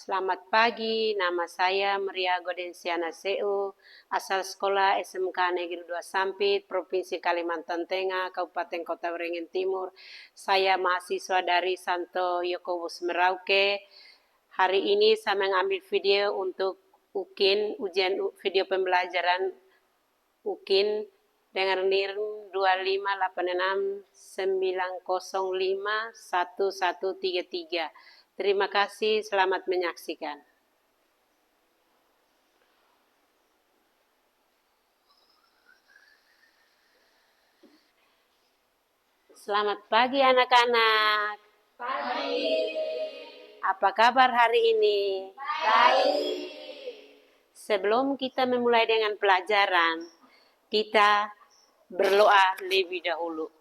Selamat pagi, nama saya Maria Godensiana Seu, asal sekolah SMK Negeri 2 Sampit, Provinsi Kalimantan Tengah, Kabupaten Kota Beringin Timur. Saya mahasiswa dari Santo Yakobus Merauke. Hari ini saya mengambil video untuk ujian video pembelajaran UKIN dengan NIR 25869051133. Terima kasih, selamat menyaksikan. Selamat pagi anak-anak. Pagi. Apa kabar hari ini? Baik. Sebelum kita memulai dengan pelajaran, kita berdoa lebih dahulu.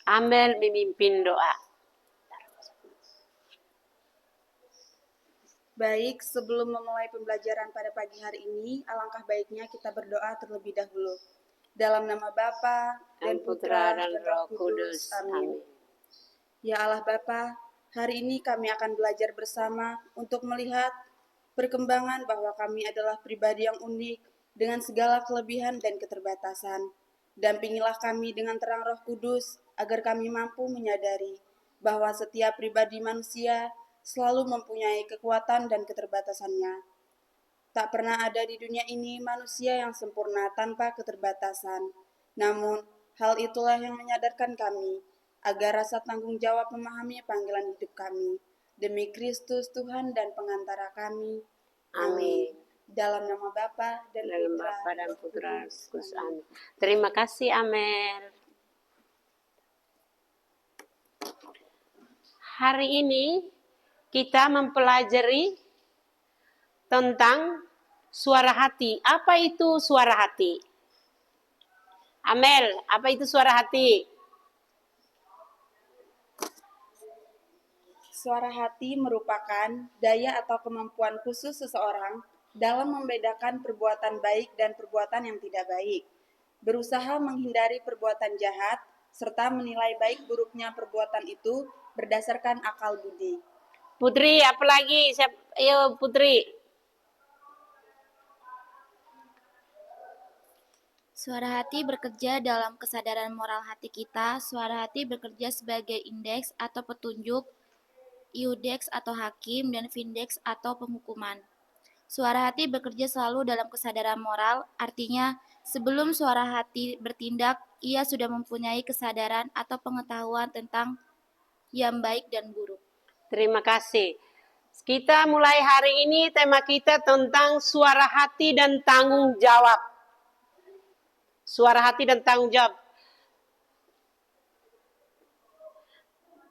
Amel memimpin doa. Baik, sebelum memulai pembelajaran pada pagi hari ini, alangkah baiknya kita berdoa terlebih dahulu. Dalam nama Bapa dan Putra dan Roh Kudus. Amin. Ya Allah Bapa, hari ini kami akan belajar bersama untuk melihat perkembangan bahwa kami adalah pribadi yang unik dengan segala kelebihan dan keterbatasan. Dampingilah kami dengan terang Roh Kudus agar kami mampu menyadari bahwa setiap pribadi manusia selalu mempunyai kekuatan dan keterbatasannya. Tak pernah ada di dunia ini manusia yang sempurna tanpa keterbatasan. Namun, hal itulah yang menyadarkan kami agar rasa tanggung jawab memahami panggilan hidup kami. Demi Kristus Tuhan dan pengantara kami. Amin. Dalam nama Bapa dan Dalam Putra Bapa dan Roh Putra Kudus. Kudus. Amin. Terima kasih Amel. Hari ini kita mempelajari tentang suara hati. Apa itu suara hati? Amel, apa itu suara hati? Suara hati merupakan daya atau kemampuan khusus seseorang dalam membedakan perbuatan baik dan perbuatan yang tidak baik, berusaha menghindari perbuatan jahat, serta menilai baik buruknya perbuatan itu berdasarkan akal budi. Putri, apa lagi? Ayo Putri. Suara hati bekerja dalam kesadaran moral hati kita. Suara hati bekerja sebagai indeks atau petunjuk, iudex atau hakim, dan vindex atau penghukuman. Suara hati bekerja selalu dalam kesadaran moral, artinya sebelum suara hati bertindak, ia sudah mempunyai kesadaran atau pengetahuan tentang yang baik dan buruk. Terima kasih. Kita mulai hari ini tema kita tentang suara hati dan tanggung jawab. Suara hati dan tanggung jawab.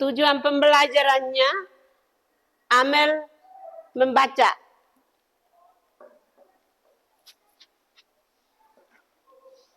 Tujuan pembelajarannya, Amel membaca.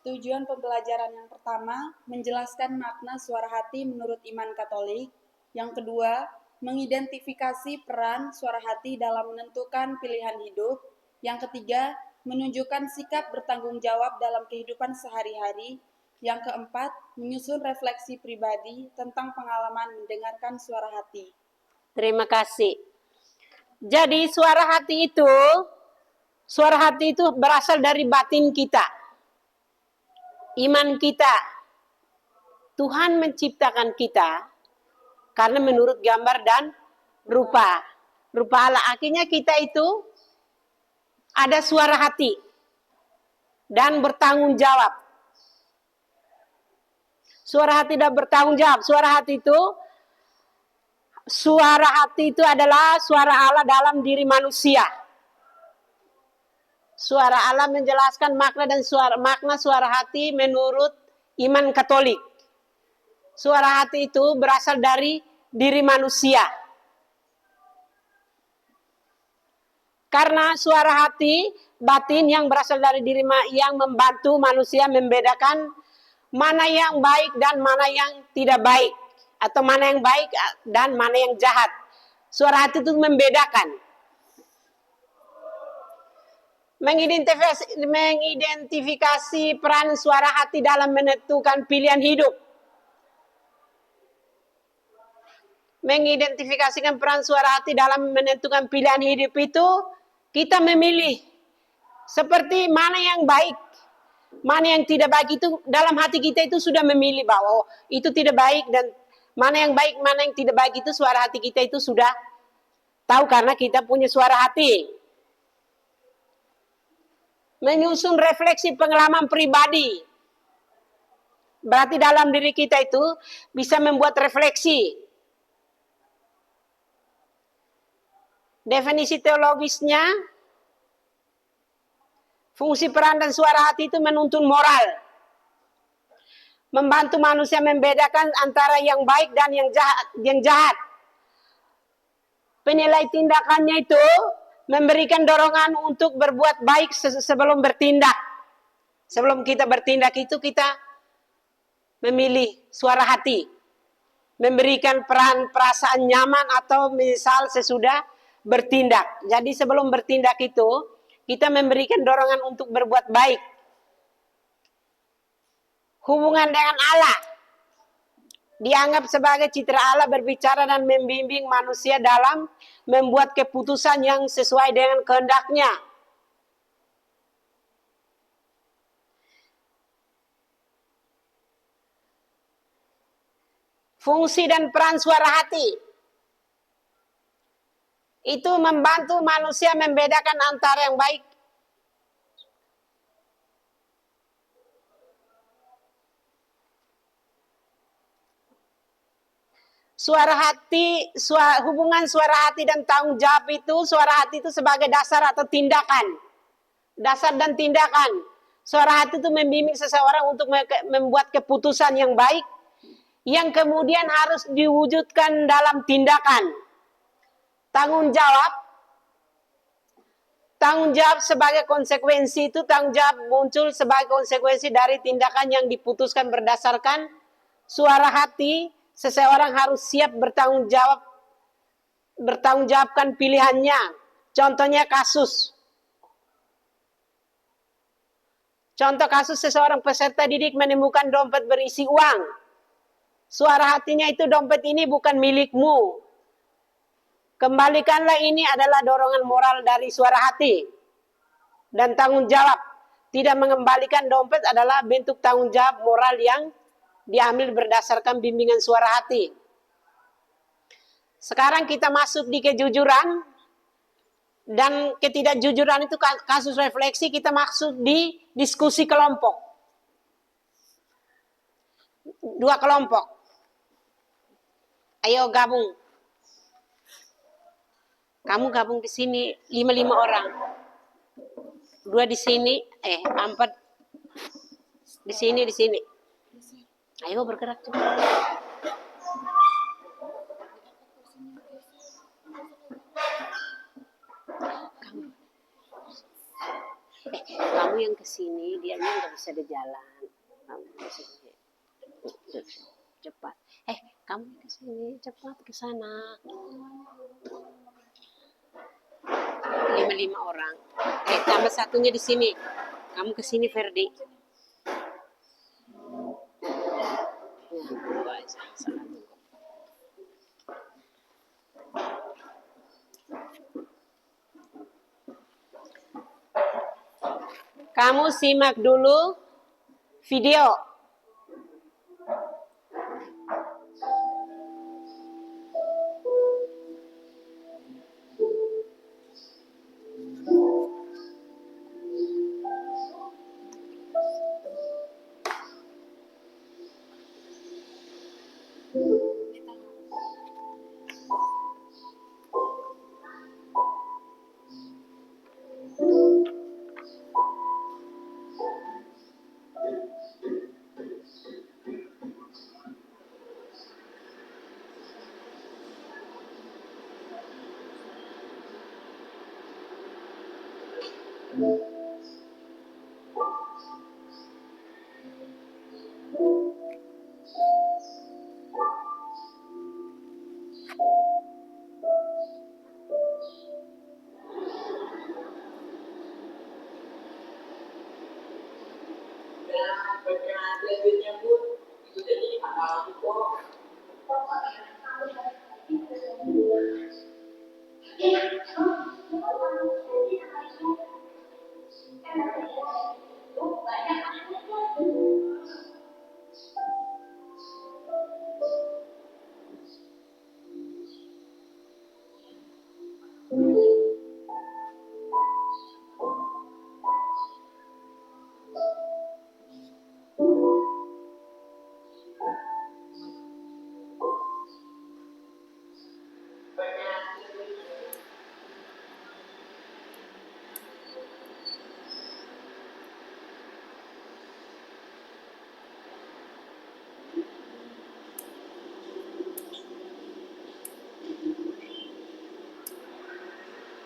Tujuan pembelajaran yang pertama, menjelaskan makna suara hati menurut iman Katolik. Yang kedua, mengidentifikasi peran suara hati dalam menentukan pilihan hidup. Yang ketiga, menunjukkan sikap bertanggung jawab dalam kehidupan sehari-hari. Yang keempat, menyusun refleksi pribadi tentang pengalaman mendengarkan suara hati. Terima kasih. Jadi suara hati itu berasal dari batin kita. Iman kita. Tuhan menciptakan kita karena menurut gambar dan rupa Allah. Akhirnya kita itu ada suara hati dan bertanggung jawab. Suara hati dan bertanggung jawab. Suara hati itu adalah suara Allah dalam diri manusia. Suara Allah menjelaskan makna suara hati menurut iman Katolik. Suara hati itu berasal dari diri manusia. Karena suara hati batin yang berasal dari diri yang membantu manusia membedakan mana yang baik dan mana yang tidak baik. Atau mana yang baik dan mana yang jahat. Suara hati itu membedakan. Mengidentifikasi peran suara hati dalam menentukan pilihan hidup. mengidentifikasikan peran suara hati dalam menentukan pilihan hidup itu, kita memilih seperti mana yang baik, mana yang tidak baik itu dalam hati kita itu sudah memilih bahwa itu tidak baik, dan mana yang baik, mana yang tidak baik itu suara hati kita itu sudah tahu karena kita punya suara hati. Menyusun refleksi pengalaman pribadi. Berarti dalam diri kita itu bisa membuat refleksi. Definisi teologisnya, fungsi peran dan suara hati itu menuntun moral. Membantu manusia membedakan antara yang baik dan yang jahat. Penilai tindakannya itu memberikan dorongan untuk berbuat baik sebelum bertindak. Sebelum kita bertindak itu kita memilih suara hati. Memberikan peran perasaan nyaman atau misal sesudah bertindak. Jadi sebelum bertindak itu kita memberikan dorongan untuk berbuat baik. Hubungan dengan Allah dianggap sebagai citra Allah berbicara dan membimbing manusia dalam membuat keputusan yang sesuai dengan kehendaknya. Fungsi dan peran suara hati itu membantu manusia membedakan antara yang baik. Suara hati, hubungan suara hati dan tanggung jawab itu, suara hati itu sebagai dasar atau tindakan. Dasar dan tindakan. Suara hati itu membimbing seseorang untuk membuat keputusan yang baik, yang kemudian harus diwujudkan dalam tindakan. Tanggung jawab sebagai konsekuensi itu, tanggung jawab muncul sebagai konsekuensi dari tindakan yang diputuskan berdasarkan suara hati. Seseorang harus siap bertanggung jawabkan pilihannya. Contohnya kasus. Contoh kasus, seseorang peserta didik menemukan dompet berisi uang. Suara hatinya itu, dompet ini bukan milikmu. Kembalikanlah, ini adalah dorongan moral dari suara hati. Dan tanggung jawab. Tidak mengembalikan dompet adalah bentuk tanggung jawab moral yang diambil berdasarkan bimbingan suara hati. Sekarang kita masuk di kejujuran dan ketidakjujuran itu kasus refleksi, kita masuk di diskusi kelompok. Dua kelompok. Ayo gabung. Kamu gabung di sini 5 orang. 2 di sini, 4 di sini. Ayo bergerak cepat. Kamu yang kesini, dianya nggak bisa di jalan. Kamu kesini. Cepat. Kamu kesini, cepat ke sana. 5 orang. Tambah satunya di sini. Kamu kesini, Ferdi. Kamu simak dulu video.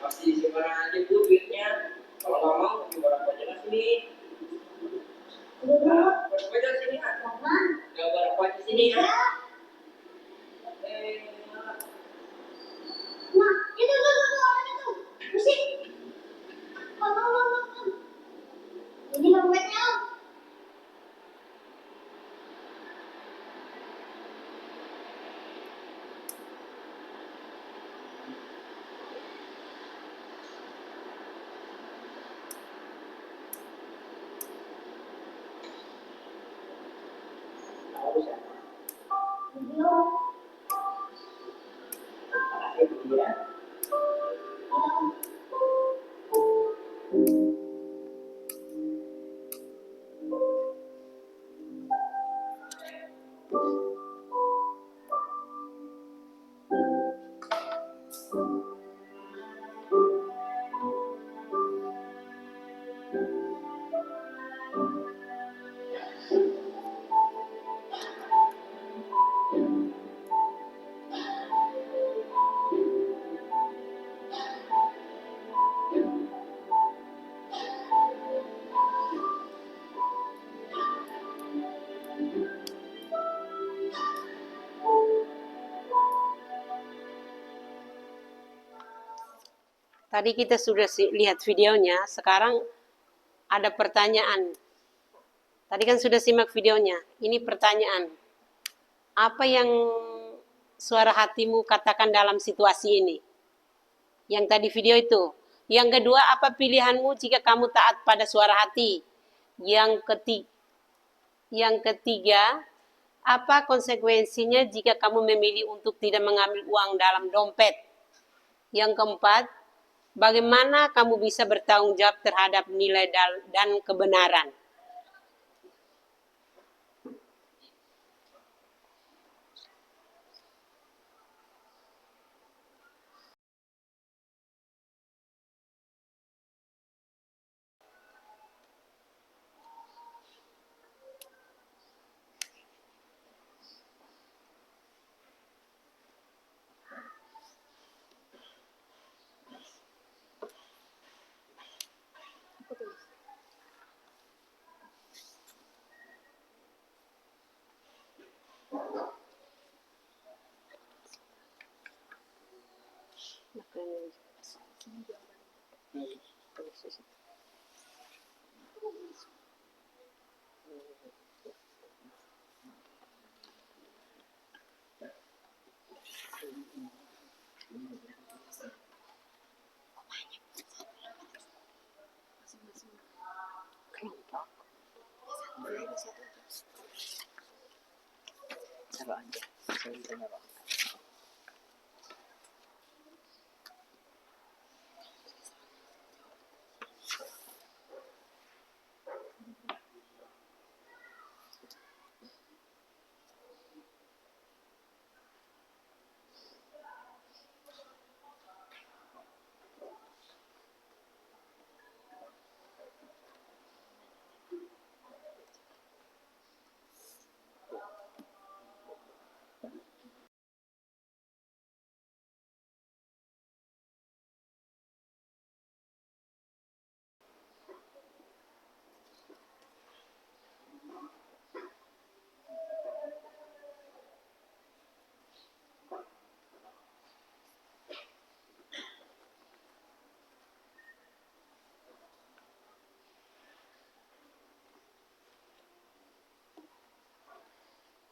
Masih simpan aja tuh duitnya. Kalau nggak mau, coba aku aja sini. Nah, aku aja sini kan. Gambar aku aja sini ya. Nah, itu orangnya tuh. Bersih. Ini dompetnya. Tahu siapa? Belum. Makasih ya. Tadi kita sudah lihat videonya, sekarang ada pertanyaan. Tadi kan sudah simak videonya, ini pertanyaan. Apa yang suara hatimu katakan dalam situasi ini? Yang tadi video itu. Yang kedua, apa pilihanmu jika kamu taat pada suara hati? Yang ketiga, apa konsekuensinya jika kamu memilih untuk tidak mengambil uang dalam dompet? Yang keempat, bagaimana kamu bisa bertanggung jawab terhadap nilai dan kebenaran? Taruh aja.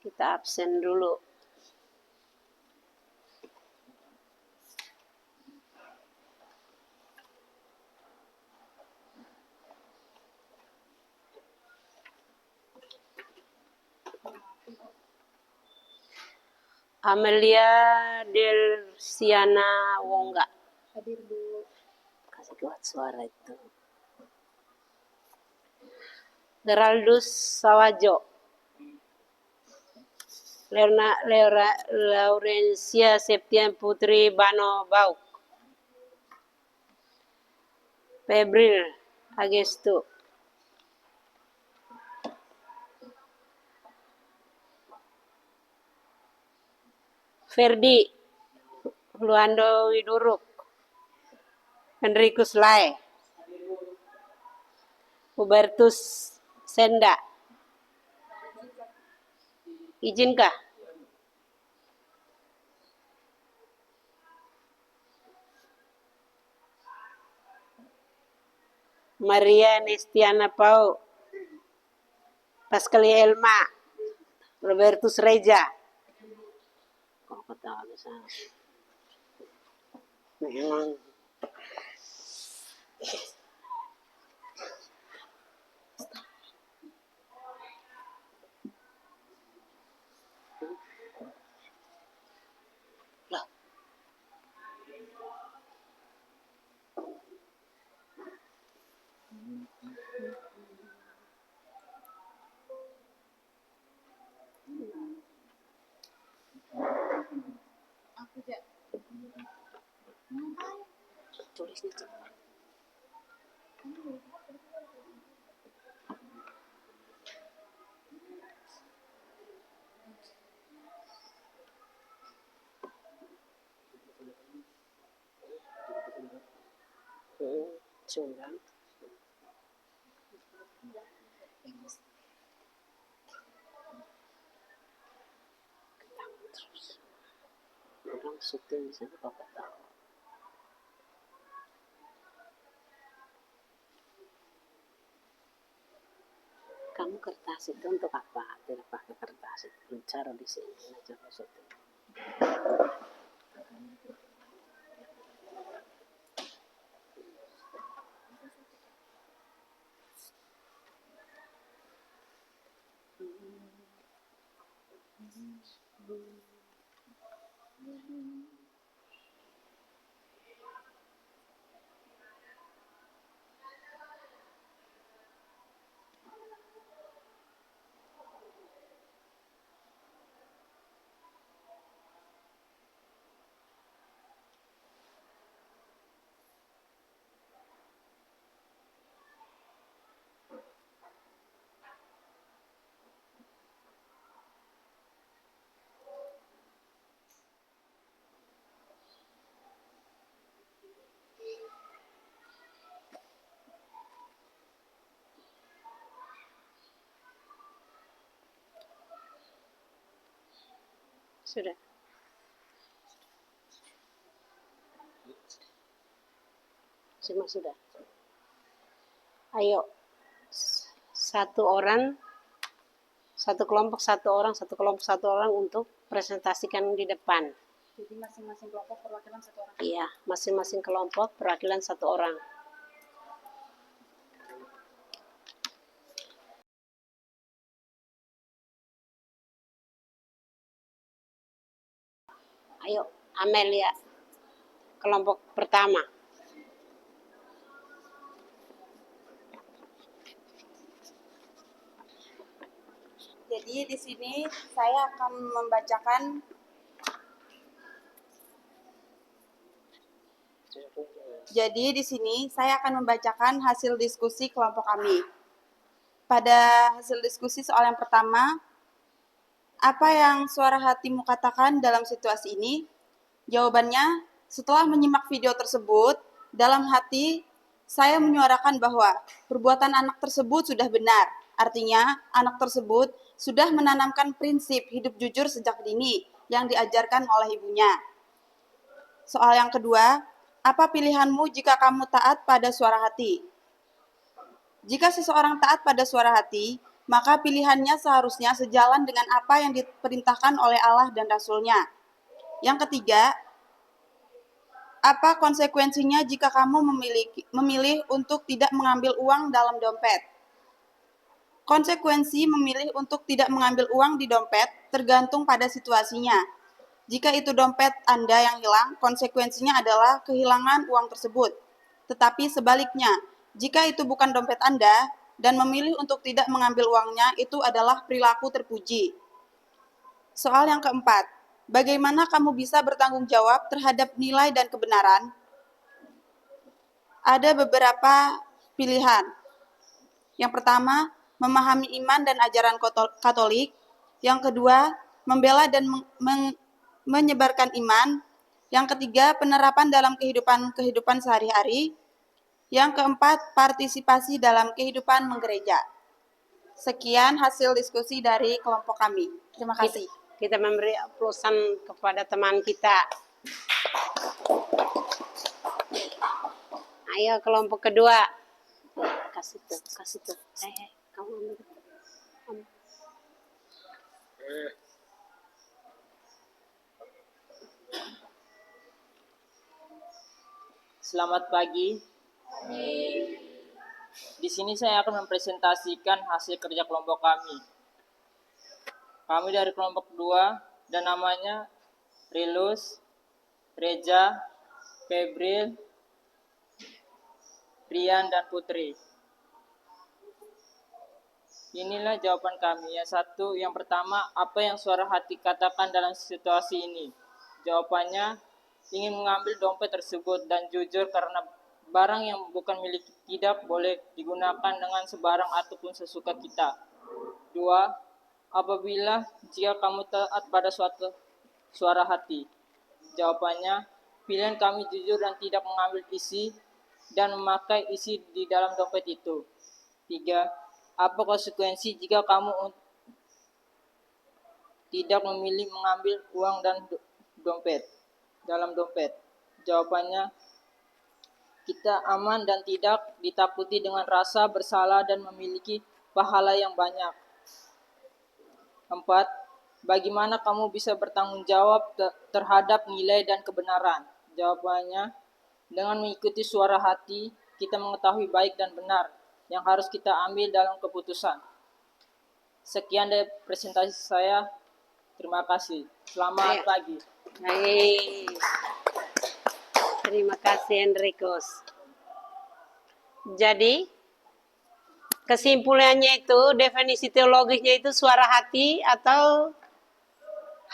Kita absen dulu. Amelia Delsiana Wongga. Hadir dulu. Kasih kuat suara itu. Geraldus Sawajo. Laurencia Septian Putri Bano Bauk. Febril Agestu. Ferdi Luando Widuruk. Henrikus Lai. Hubertus Senda. Izinkah? Maria Nestiana Pau. Pascalia Elma. Robertus Reja. Kok ketawa di sana? Memang. Lah. Aku aja. Tulisnya cepat. Sudah. Terus. Orang syuting di sana Bapak tahu. Kamu kertas itu untuk apa? Tidak pakai kertas itu. Cara di sini aja syuting. Sudah. Semua sudah. Ayo. Satu orang, satu kelompok satu orang untuk presentasikan di depan. Jadi masing-masing kelompok perwakilan satu orang. Iya, masing-masing kelompok perwakilan satu orang. Ayo, Amelia, kelompok pertama. Jadi di sini saya akan membacakan hasil diskusi kelompok kami. Pada hasil diskusi soal yang pertama, apa yang suara hatimu katakan dalam situasi ini? Jawabannya, setelah menyimak video tersebut, dalam hati saya menyuarakan bahwa perbuatan anak tersebut sudah benar. Artinya, anak tersebut sudah menanamkan prinsip hidup jujur sejak dini yang diajarkan oleh ibunya. Soal yang kedua, apa pilihanmu jika kamu taat pada suara hati? Jika seseorang taat pada suara hati, maka pilihannya seharusnya sejalan dengan apa yang diperintahkan oleh Allah dan Rasul-Nya. Yang ketiga, apa konsekuensinya jika kamu memilih untuk tidak mengambil uang dalam dompet? Konsekuensi memilih untuk tidak mengambil uang di dompet tergantung pada situasinya. Jika itu dompet Anda yang hilang, konsekuensinya adalah kehilangan uang tersebut. Tetapi sebaliknya, jika itu bukan dompet Anda dan memilih untuk tidak mengambil uangnya, itu adalah perilaku terpuji. Soal yang keempat, bagaimana kamu bisa bertanggung jawab terhadap nilai dan kebenaran? Ada beberapa pilihan. Yang pertama, memahami iman dan ajaran Katolik. Yang kedua, membela dan menyebarkan iman. Yang ketiga, penerapan dalam kehidupan sehari-hari. Yang keempat, partisipasi dalam kehidupan menggereja. Sekian hasil diskusi dari kelompok kami. Terima kasih. Kita memberi aplausan kepada teman kita. Ayo kelompok kedua. Kasih tuh. Kamu ambil. Selamat pagi. Di sini saya akan mempresentasikan hasil kerja kelompok kami. Kami dari kelompok 2 dan namanya Rilus, Reja, Febril, Rian, dan Putri. Inilah jawaban kami. Yang pertama, apa yang suara hati katakan dalam situasi ini? Jawabannya, ingin mengambil dompet tersebut dan jujur karena barang yang bukan milik tidak boleh digunakan dengan sembarang ataupun sesuka kita. 2. Apabila jika kamu taat pada suatu suara hati. Jawabannya, pilihan kami jujur dan tidak mengambil isi dan memakai isi di dalam dompet itu. 3. Apa konsekuensi jika kamu tidak memilih mengambil uang dan dalam dompet? Jawabannya, kita aman dan tidak ditakuti dengan rasa bersalah dan memiliki pahala yang banyak. 4. Bagaimana kamu bisa bertanggung jawab terhadap nilai dan kebenaran? Jawabannya, dengan mengikuti suara hati, kita mengetahui baik dan benar yang harus kita ambil dalam keputusan. Sekian dari presentasi saya. Terima kasih. Selamat pagi. Baik. Terima kasih Enricos. Jadi kesimpulannya itu, definisi teologisnya itu suara hati atau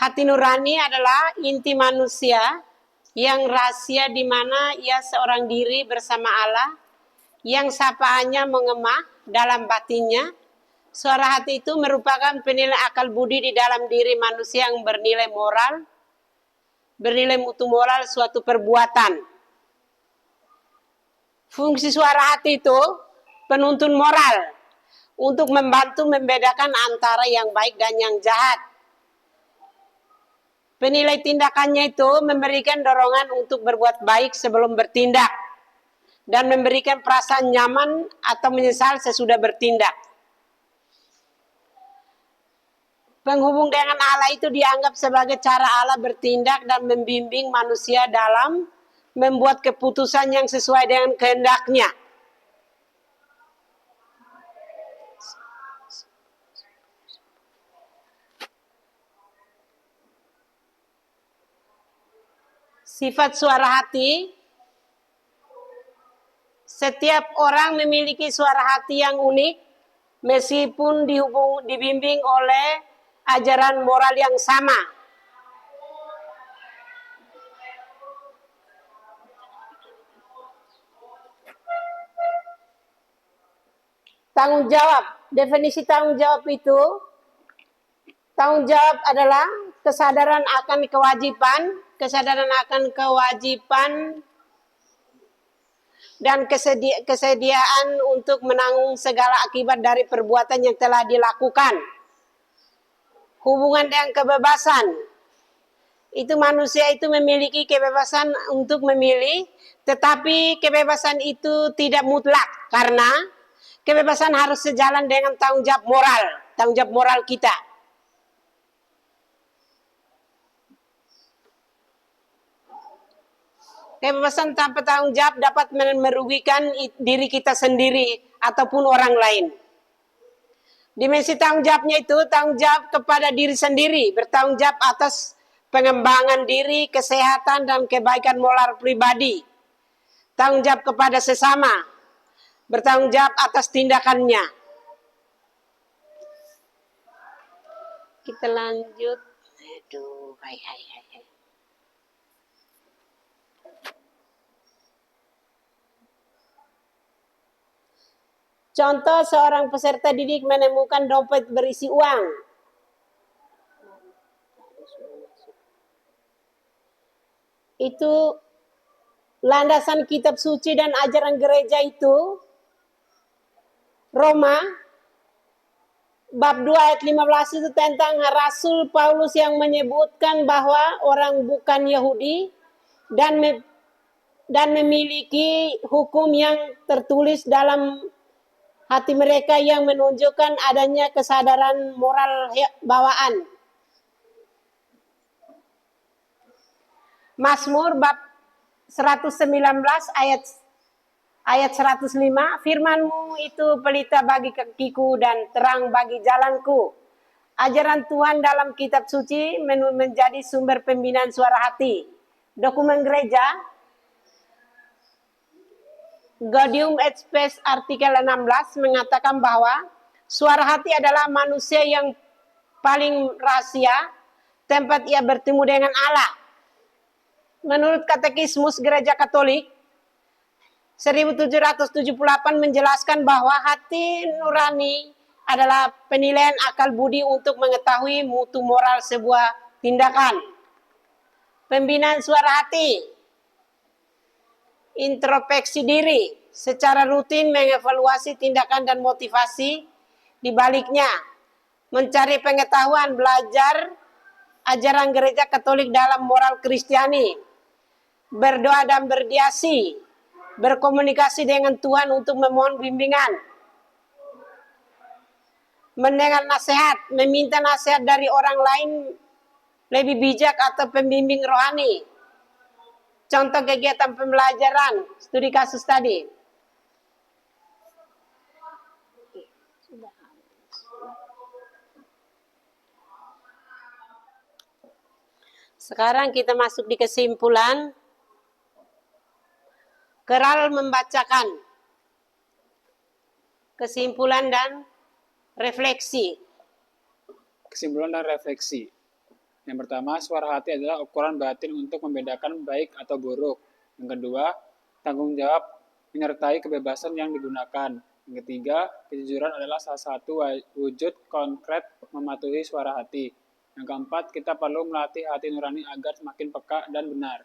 hati nurani adalah inti manusia yang rahasia di mana ia seorang diri bersama Allah, yang sapaannya mengemah dalam batinnya. Suara hati itu merupakan penilai akal budi di dalam diri manusia yang bernilai mutu moral suatu perbuatan. Fungsi suara hati itu penuntun moral untuk membantu membedakan antara yang baik dan yang jahat. Penilai tindakannya itu memberikan dorongan untuk berbuat baik sebelum bertindak dan memberikan perasaan nyaman atau menyesal sesudah bertindak. Penghubung dengan Allah itu dianggap sebagai cara Allah bertindak dan membimbing manusia dalam membuat keputusan yang sesuai dengan kehendaknya. Sifat suara hati, setiap orang memiliki suara hati yang unik, meskipun dibimbing oleh ajaran moral yang sama. Tanggung jawab, definisi tanggung jawab itu, tanggung jawab adalah kesadaran akan kewajiban dan kesediaan untuk menanggung segala akibat dari perbuatan yang telah dilakukan. Hubungan dengan kebebasan, itu manusia itu memiliki kebebasan untuk memilih, tetapi kebebasan itu tidak mutlak karena kebebasan harus sejalan dengan tanggung jawab moral kita. Kebebasan tanpa tanggung jawab dapat merugikan diri kita sendiri ataupun orang lain. Dimensi tanggung jawabnya itu tanggung jawab kepada diri sendiri, bertanggung jawab atas pengembangan diri, kesehatan, dan kebaikan moral pribadi, tanggung jawab kepada sesama, bertanggung jawab atas tindakannya. Kita lanjut. Aduh, hai. Contoh seorang peserta didik menemukan dompet berisi uang. Itu landasan kitab suci dan ajaran gereja itu Roma bab 2 ayat 15 itu tentang Rasul Paulus yang menyebutkan bahwa orang bukan Yahudi dan memiliki hukum yang tertulis dalam hati mereka yang menunjukkan adanya kesadaran moral bawaan. Mazmur bab 119 ayat 105, firman-Mu itu pelita bagi kakiku dan terang bagi jalanku. Ajaran Tuhan dalam kitab suci menjadi sumber pembinaan suara hati. Dokumen gereja Gaudium et Spes artikel 16 mengatakan bahwa suara hati adalah manusia yang paling rahasia, tempat ia bertemu dengan Allah. Menurut Katekismus Gereja Katolik 1778 menjelaskan bahwa hati nurani adalah penilaian akal budi untuk mengetahui mutu moral sebuah tindakan. Pembinaan suara hati, introspeksi diri, secara rutin mengevaluasi tindakan dan motivasi di baliknya, mencari pengetahuan, belajar ajaran gereja Katolik dalam moral Kristiani, berdoa dan berdiasi, berkomunikasi dengan Tuhan untuk memohon bimbingan, mendengar nasihat, meminta nasihat dari orang lain lebih bijak atau pembimbing rohani. Contoh kegiatan pembelajaran, studi kasus tadi. Sekarang kita masuk di kesimpulan. Keral membacakan kesimpulan dan refleksi. Kesimpulan dan refleksi. Yang pertama, suara hati adalah ukuran batin untuk membedakan baik atau buruk. Yang kedua, tanggung jawab menyertai kebebasan yang digunakan. Yang ketiga, kejujuran adalah salah satu wujud konkret mematuhi suara hati. Yang keempat, kita perlu melatih hati nurani agar semakin peka dan benar.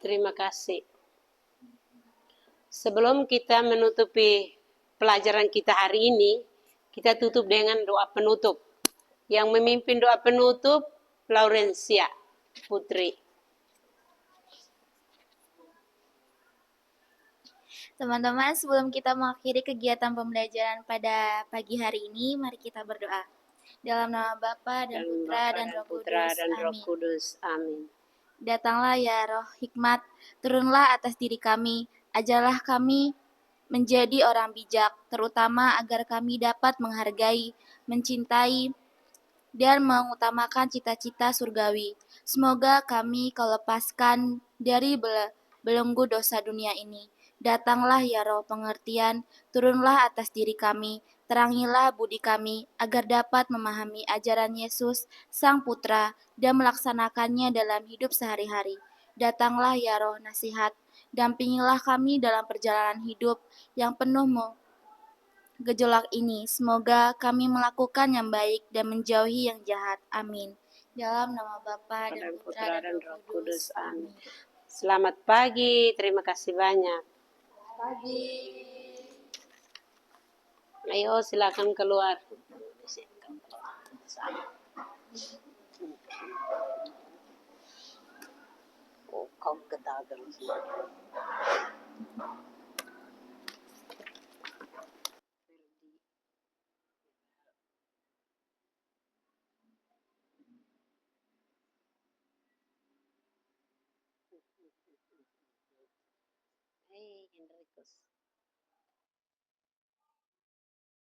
Terima kasih. Sebelum kita menutupi pelajaran kita hari ini, kita tutup dengan doa penutup. Yang memimpin doa penutup, Laurencia Putri. Teman-teman, sebelum kita mengakhiri kegiatan pembelajaran pada pagi hari ini, mari kita berdoa. Dalam nama Bapa dan Putra dan Roh Kudus. Amin. Datanglah ya Roh Hikmat, turunlah atas diri kami, ajarlah kami menjadi orang bijak, terutama agar kami dapat menghargai, mencintai, dan mengutamakan cita-cita surgawi. Semoga kami kau lepaskan dari belenggu dosa dunia ini. Datanglah ya Roh pengertian, turunlah atas diri kami, terangilah budi kami, agar dapat memahami ajaran Yesus, Sang Putra, dan melaksanakannya dalam hidup sehari-hari. Datanglah ya Roh nasihat, dampingilah kami dalam perjalanan hidup yang penuh gejolak ini. Semoga kami melakukan yang baik dan menjauhi yang jahat. Amin. Dalam nama Bapa dan Putra dan Roh Kudus. Amin. Selamat pagi, terima kasih banyak. Pagi. Ayo silakan keluar. Oh, kau ketahuan semua. Hey, Enrico.